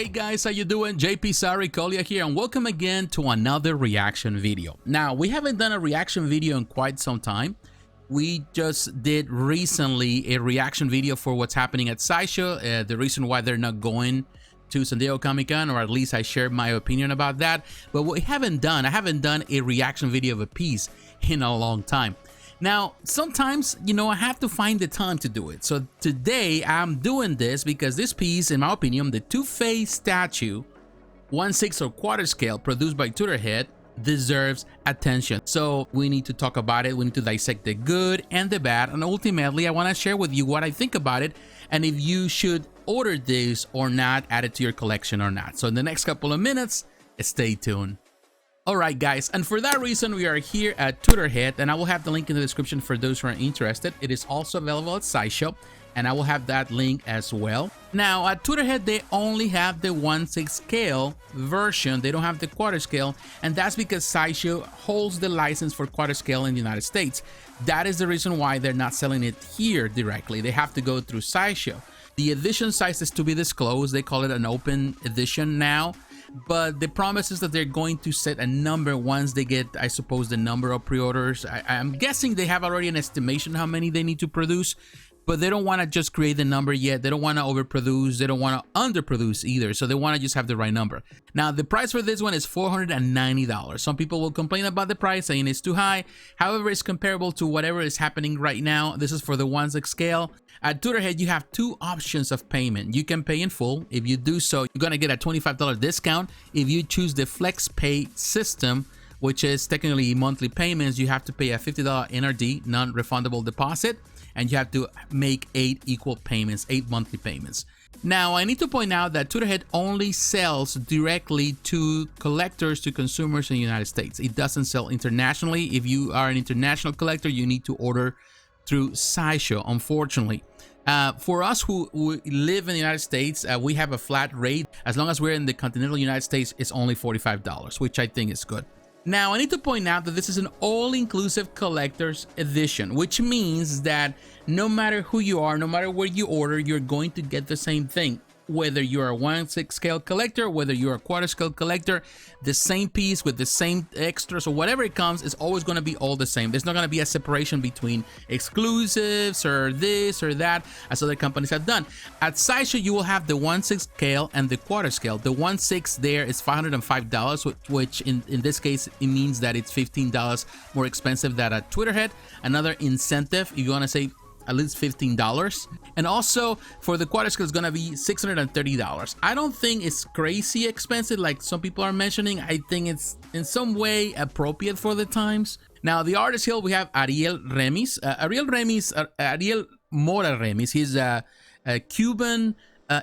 Hey guys, how you doing? jpsarrireviews here, and welcome again to another reaction video. Now, we haven't done a reaction video in quite some time. We just did recently a reaction video for what's happening at SciShow, the reason why they're not going to San Diego Comic-Con, or at least I shared my opinion about that. But what I haven't done a reaction video of a piece in a long time. Now, sometimes, I have to find the time to do it. So today I'm doing this because this piece, in my opinion, the Two-Face statue, 1/6 or quarter scale, produced by Tweeterhead, deserves attention. So we need to talk about it. We need to dissect the good and the bad. And ultimately, I want to share with you what I think about it and if you should order this or not, add it to your collection or not. So in the next couple of minutes, stay tuned. Alright guys, and for that reason we are here at Tweeterhead, and I will have the link in the description for those who are interested. It is also available at SciShow, and I will have that link as well. Now at Tweeterhead they only have the 1/6 scale version, they don't have the quarter scale, and that's because SciShow holds the license for quarter scale in the United States. That is the reason why they're not selling it here directly. They have to go through SciShow. The edition size is to be disclosed, they call it an open edition now. But the promise is that they're going to set a number once they get, I suppose, the number of pre-orders. I'm guessing they have already an estimation how many they need to produce, but they don't want to just create the number yet. They don't want to overproduce. They don't want to underproduce either. So they want to just have the right number. Now, the price for this one is $490. Some people will complain about the price, saying it's too high. However, it's comparable to whatever is happening right now. This is for the 1/6 scale. At Tweeterhead, you have two options of payment. You can pay in full. If you do so, you're going to get a $25 discount. If you choose the Flex Pay system, which is technically monthly payments, you have to pay a $50 NRD, non-refundable deposit, and you have to make 8 equal payments, 8 monthly payments. Now, I need to point out that Tweeterhead only sells directly to collectors, to consumers in the United States. It doesn't sell internationally. If you are an international collector, you need to order through SciShow, unfortunately. For us who live in the United States, we have a flat rate. As long as we're in the continental United States, it's only $45, which I think is good. Now, I need to point out that this is an all-inclusive collector's edition, which means that no matter who you are, no matter where you order, you're going to get the same thing. Whether you're a 1/6 scale collector, whether you're a quarter scale collector, the same piece with the same extras or whatever it comes is always going to be all the same. There's not going to be a separation between exclusives or this or that, as other companies have done. At SciShow, you will have the 1/6 scale and the quarter scale. The 1/6 there is $505, which in this case, it means that it's $15 more expensive than at Tweeterhead. Another incentive, if you want to say at least $15. And also for the quarter scale is going to be $630. I don't think it's crazy expensive like some people are mentioning. I think it's in some way appropriate for the times. Now, the artist here, we have Ariel Mora Remis. He's a Cuban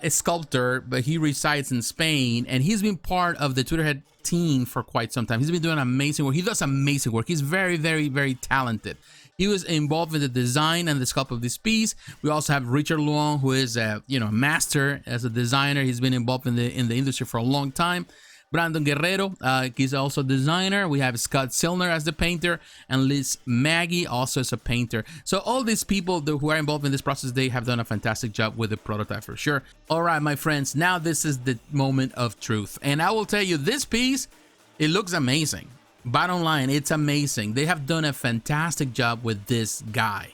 sculptor, but he resides in Spain, and he's been part of the Tweeterhead team for quite some time. He's been doing amazing work. He does amazing work. He's very, very, very talented. He was involved in the design and the sculpt of this piece. We also have Richard Luong, who is a master as a designer. He's been involved in the industry for a long time. Brandon Guerrero, he's also a designer. We have Scott Silner as the painter, and Liz Maggie also as a painter. So all these people who are involved in this process, they have done a fantastic job with the prototype for sure. All right, my friends, now this is the moment of truth. And I will tell you, this piece, it looks amazing. Bottom line, it's amazing. They have done a fantastic job with this guy.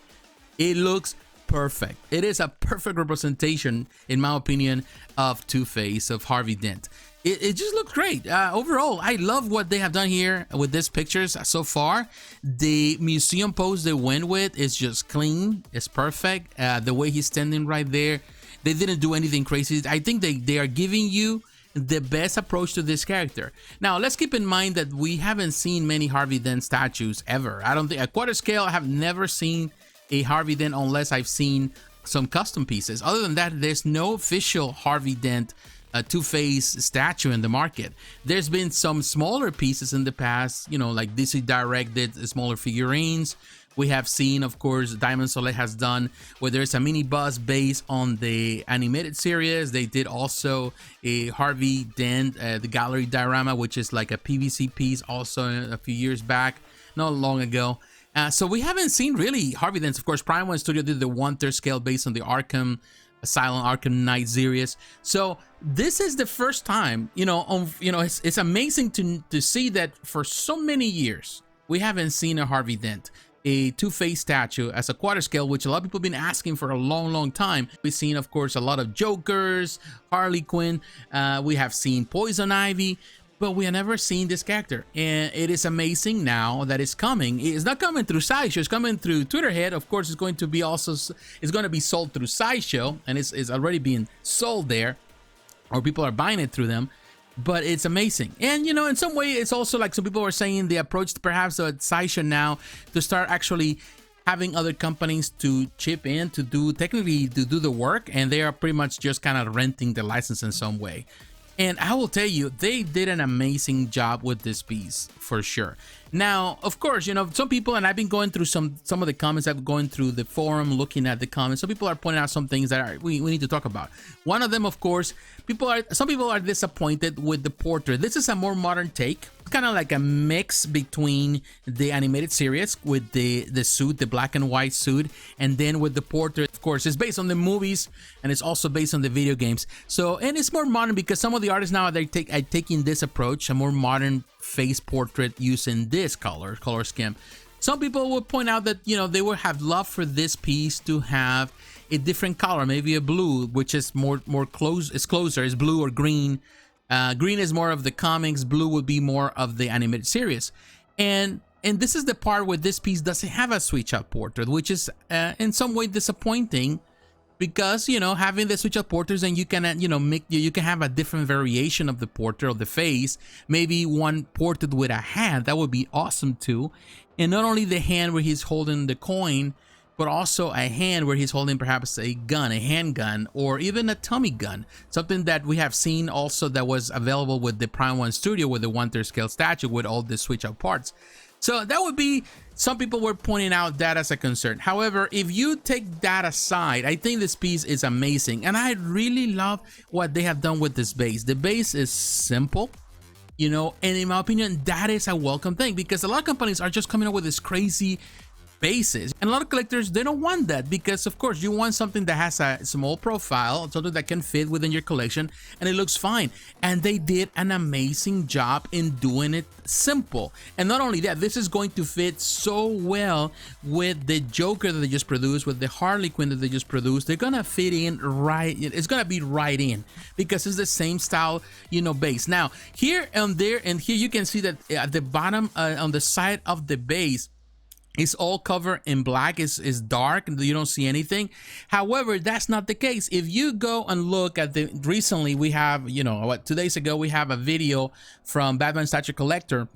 It looks perfect. It is a perfect representation, in my opinion, of Two-Face, of Harvey Dent. It just looks great. Overall, I love what they have done here with these pictures so far. The museum pose they went with is just clean. It's perfect. The way he's standing right there, they didn't do anything crazy. I think they are giving you the best approach to this character. Now, let's keep in mind that we haven't seen many Harvey Dent statues ever. I don't think at quarter scale, I have never seen a Harvey Dent unless I've seen some custom pieces. Other than that, there's no official Harvey Dent Two-Face statue in the market. There's been some smaller pieces in the past, like DC Direct did smaller figurines. We have seen, of course, Diamond Soleil has done where there's a mini bus based on the animated series. They did also a Harvey Dent, the gallery diorama, which is like a PVC piece also a few years back, not long ago. So we haven't seen really Harvey Dent. Of course, Prime One Studio did the 1/3 scale based on the Arkham Silent Arkham Knight series. So this is the first time, it's amazing to see that for so many years we haven't seen a Harvey Dent, a Two-Face statue as a quarter scale, which a lot of people have been asking for a long time. We've seen, of course, a lot of Jokers, Harley Quinn, we have seen Poison Ivy, but we have never seen this character, and it is amazing now that it's coming. It's not coming through Sideshow, it's coming through Tweeterhead. Of course, it's going to be sold through Sideshow, and it's already being sold there, or people are buying it through them. But it's amazing, and in some way, it's also like some people are saying they approached perhaps at Sideshow now to start actually having other companies to chip in to do the work, and they are pretty much just kind of renting the license in some way. And I will tell you, they did an amazing job with this piece for sure. Now, of course, some people, and I've been going through some of the comments, I've been going through the forum, looking at the comments. Some people are pointing out some things that we need to talk about. One of them, of course, some people are disappointed with the portrait. This is a more modern take, kind of like a mix between the animated series with the suit, the black and white suit, and then with the portrait. Of course, it's based on the movies, and it's also based on the video games. So, and it's more modern because some of the artists now are taking this approach, a more modern face portrait using this color scheme. Some people will point out that they would have loved for this piece to have a different color, maybe a blue, which is more closer, is blue or green. Green is more of the comics, blue would be more of the animated series. And this is the part where this piece doesn't have a switch out portrait, which is in some way disappointing, because having the switch out portraits, and you can you can have a different variation of the portrait of the face, maybe one portrait with a hand, that would be awesome too. And not only the hand where he's holding the coin, but also a hand where he's holding perhaps a gun, a handgun, or even a Tommy gun, something that we have seen also that was available with the Prime 1 Studio with the 1/3 scale statue with all the switch out parts. So that would be, some people were pointing out that as a concern. However, if you take that aside, I think this piece is amazing, and I really love what they have done with this base. The base is simple, and in my opinion, that is a welcome thing, because a lot of companies are just coming up with this crazy bases, and a lot of collectors, they don't want that, because of course you want something that has a small profile, something that can fit within your collection, and it looks fine. And they did an amazing job in doing it simple. And not only that, this is going to fit so well with the Joker that they just produced, with the Harley Quinn that they just produced. They're gonna fit in right, it's gonna be right in, because it's the same style base. Now here and there and here, you can see that at the bottom on the side of the base, it's all covered in black, is dark, and you don't see anything. However, that's not the case. If you go and look at recently we have, 2 days ago, we have a video from Batman Statue Collector,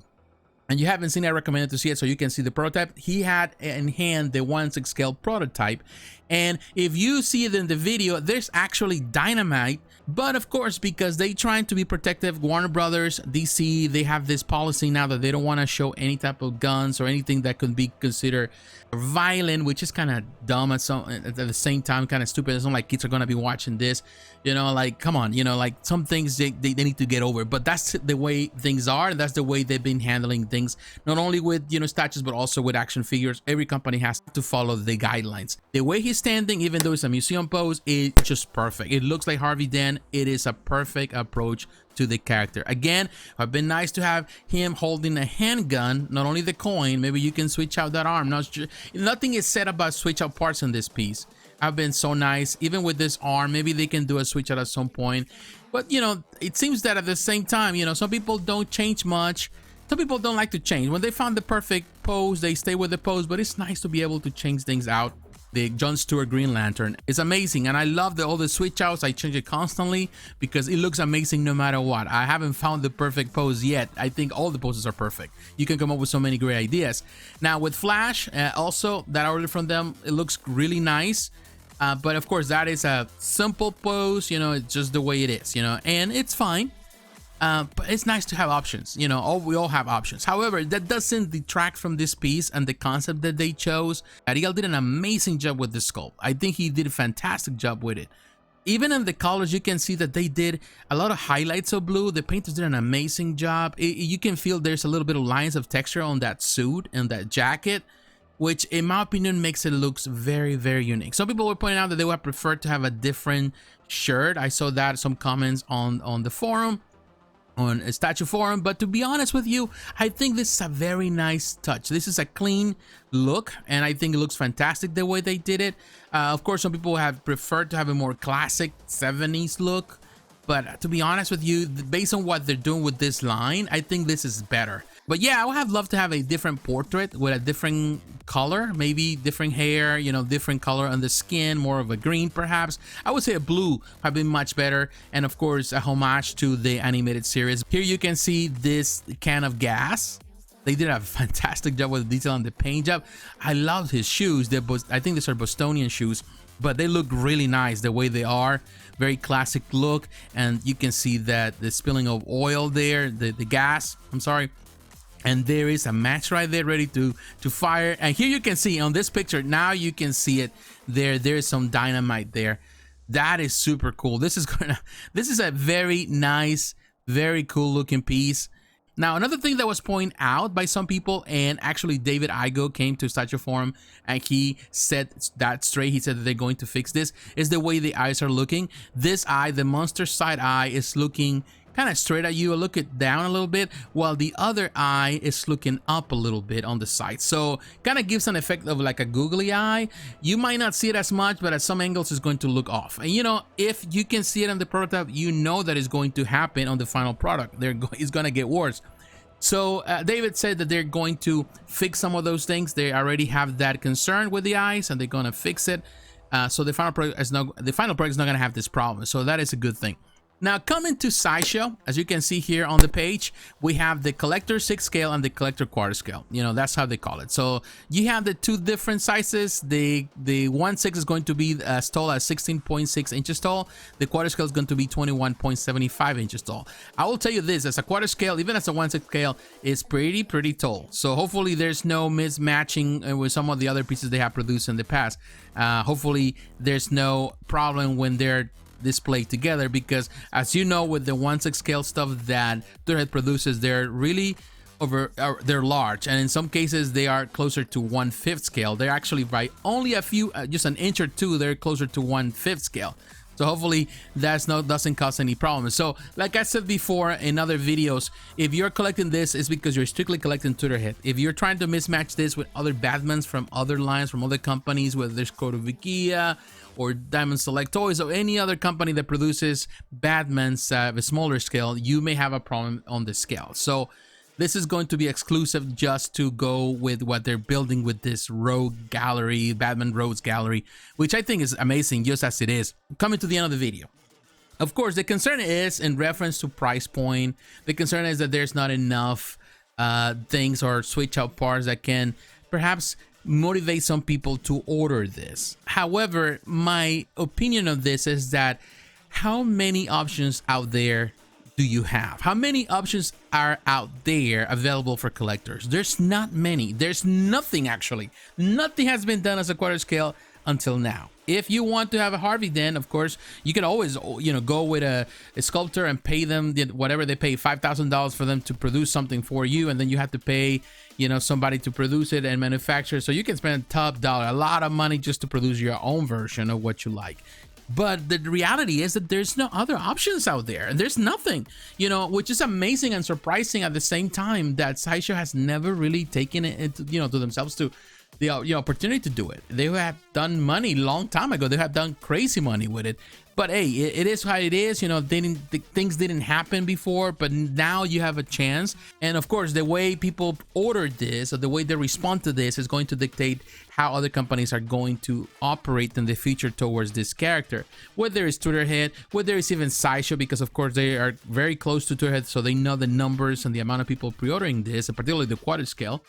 and you haven't seen it, I recommend it to see it so you can see the prototype. He had in hand the 1/6 scale prototype, and if you see it in the video, there's actually dynamite. But of course, because they trying to be protective, Warner Brothers, DC, they have this policy now that they don't want to show any type of guns or anything that could be considered violent, which is kind of dumb at the same time, kind of stupid. It's not like kids are gonna be watching this, like, come on, like some things they need to get over. But that's the way things are, and that's the way they've been handling things, not only with statues, but also with action figures. Every company has to follow the guidelines. The way he's standing, even though it's a museum pose, it's just perfect. It looks like Harvey Dent. It is a perfect approach to the character. Again, it's been nice to have him holding a handgun, not only the coin. Maybe you can switch out that arm. Nothing is said about switch out parts in this piece. Have been so nice. Even with this arm, maybe they can do a switch out at some point. But it seems that at the same time, some people don't change much. Some people don't like to change. When they found the perfect pose, they stay with the pose. But it's nice to be able to change things out. The John Stewart Green Lantern is amazing, and I love all the switch outs. I change it constantly because it looks amazing no matter what. I haven't found the perfect pose yet. I think all the poses are perfect. You can come up with so many great ideas. Now with Flash, also that I ordered from them, it looks really nice. But of course, that is a simple pose. It's just the way it is. And it's fine. But it's nice to have options. We all have options. However, that doesn't detract from this piece and the concept that they chose. Ariel did an amazing job with the sculpt. I think he did a fantastic job with it. Even in the colors, you can see that they did a lot of highlights of blue. The painters did an amazing job. You can feel there's a little bit of lines of texture on that suit and that jacket. which in my opinion makes it looks very, very unique. Some people were pointing out that they would prefer to have a different shirt. I saw that some comments on the forum, on a statue forum, but to be honest with you, I think this is a very nice touch. This is a clean look, and I think it looks fantastic the way they did it. Of course, some people have preferred to have a more classic 70s look, but to be honest with you, based on what they're doing with this line, I think this is better. But yeah, I would have loved to have a different portrait with a different color, maybe different hair, you know, different color on the skin, more of a green perhaps. I would say a blue have been much better, and of course a homage to the animated series. Here you can see this can of gas. They did a fantastic job with the detail on the paint job. I love his shoes. I think these are Bostonian shoes, but they look really nice the way they are. Very classic look, and you can see that the spilling of oil there, the gas, I'm sorry. And there is a match right there ready to fire. And here you can see on this picture, now you can see it there. There's some dynamite there. That is super cool. This is a very nice, very cool looking piece. Now, another thing that was pointed out by some people, and actually David Igo came to Statue Forum and he said that straight. He said that they're going to fix this, is the way the eyes are looking. This eye, the monster side eye, is looking kind of straight at you, look it down a little bit, while the other eye is looking up a little bit on the side. So kind of gives an effect of like a googly eye. You might not see it as much, but at some angles it's going to look off. And you know, if you can see it on the prototype, you know that it's going to happen on the final product. It's going to get worse. So David said that they're going to fix some of those things. They already have that concern with the eyes, and they're going to fix it. So the final product is not going to have this problem. So that is a good thing. Now, coming to sideshow, as you can see here on the page, we have the collector 6 scale and the collector quarter scale. You know, that's how they call it. So you have the two different sizes. The 1/6 is going to be as tall as 16.6 inches tall. The quarter scale is going to be 21.75 inches tall. I will tell you this, as a quarter scale, even as a 1/6 scale, is pretty tall. So hopefully there's no mismatching with some of the other pieces they have produced in the past. Hopefully there's no problem when they're displayed together, because as you know, with the 1/6 scale stuff that Tweeterhead produces, they're really they're large, and in some cases they are closer to 1/5 scale. They're actually by only a few, just an inch or two, they're closer to 1/5 scale. So hopefully doesn't cause any problems. So like I said before in other videos, if you're collecting this, it's because you're strictly collecting Tweeterhead. If you're trying to mismatch this with other Batmans from other lines, from other companies, whether there's Kotobukiya or Diamond Select Toys or any other company that produces Batmans of a smaller scale, you may have a problem on the scale. So this is going to be exclusive just to go with what they're building with this Rogue Gallery, Batman Rogues Gallery, which I think is amazing just as it is. Coming to the end of the video. Of course, the concern is in reference to price point. The concern is that there's not enough things or switch out parts that can perhaps motivate some people to order this. However, my opinion of this is that how many options out there do you have? How many options are out there available for collectors? There's not many. There's nothing, actually. Nothing has been done as a quarter scale until now. If you want to have a Harvey, then of course you can always, you know, go with a sculptor and pay them whatever they pay, $5,000 for them to produce something for you, and then you have to pay, you know, somebody to produce it and manufacture. So you can spend top dollar, a lot of money just to produce your own version of what you like. But the reality is that there's no other options out there, and there's nothing, you know, which is amazing and surprising at the same time that Sideshow has never really taken it, you know, to themselves to the opportunity to do it. They have done money long time ago. They have done crazy money with it. But hey, it is how it is. You know, things didn't happen before, but now you have a chance. And of course, the way people order this or the way they respond to this is going to dictate how other companies are going to operate in the future towards this character. Whether it's Tweeterhead, whether it's even Sideshow, because of course they are very close to Tweeterhead, so they know the numbers and the amount of people pre-ordering this, and particularly the quarter scale.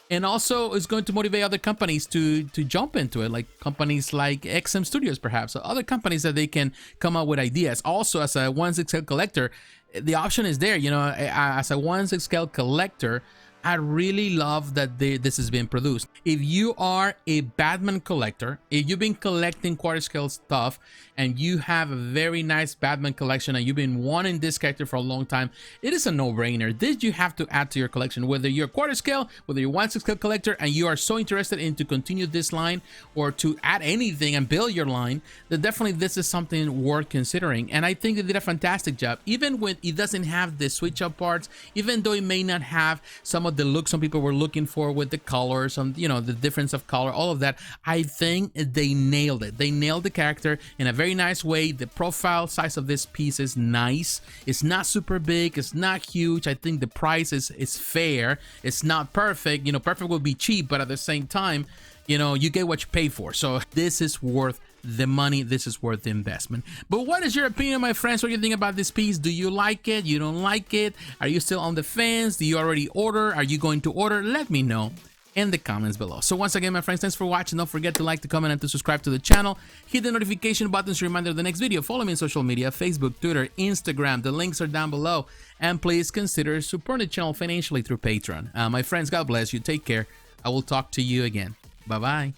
And also it's going to motivate other companies to jump into it, like companies like XM Studios perhaps, or other companies that they can come up with ideas. Also, as a 1/6 scale collector, the option is there. You know, as a 1/6 scale collector, I really love that this is being produced. If you are a Batman collector, if you've been collecting quarter scale stuff and you have a very nice Batman collection and you've been wanting this character for a long time, it is a no-brainer. This you have to add to your collection, whether you're a quarter scale, whether you're 1/6 scale collector and you are so interested in to continue this line or to add anything and build your line, then definitely this is something worth considering. And I think they did a fantastic job, even when it doesn't have the switch up parts, even though it may not have some of the look some people were looking for with the colors, some, you know, the difference of color, all of that. I think they nailed it. They nailed the character in a very nice way. The profile size of this piece is nice. It's not super big, it's not huge. I think the price is fair. It's not perfect, you know, perfect would be cheap, but at the same time, you know, you get what you pay for. So this is worth the money, this is worth the investment. But what is your opinion, my friends? What do you think about this piece? Do you like it? You don't like it? Are you still on the fence? Do you already order? Are you going to order? Let me know in the comments below. So once again, my friends, thanks for watching. Don't forget to like, to comment, and to subscribe to the channel. Hit the notification button to remind you of the next video. Follow me on social media, Facebook, Twitter, Instagram. The links are down below. And please consider supporting the channel financially through Patreon. My friends, God bless you. Take care. I will talk to you again. Bye-bye.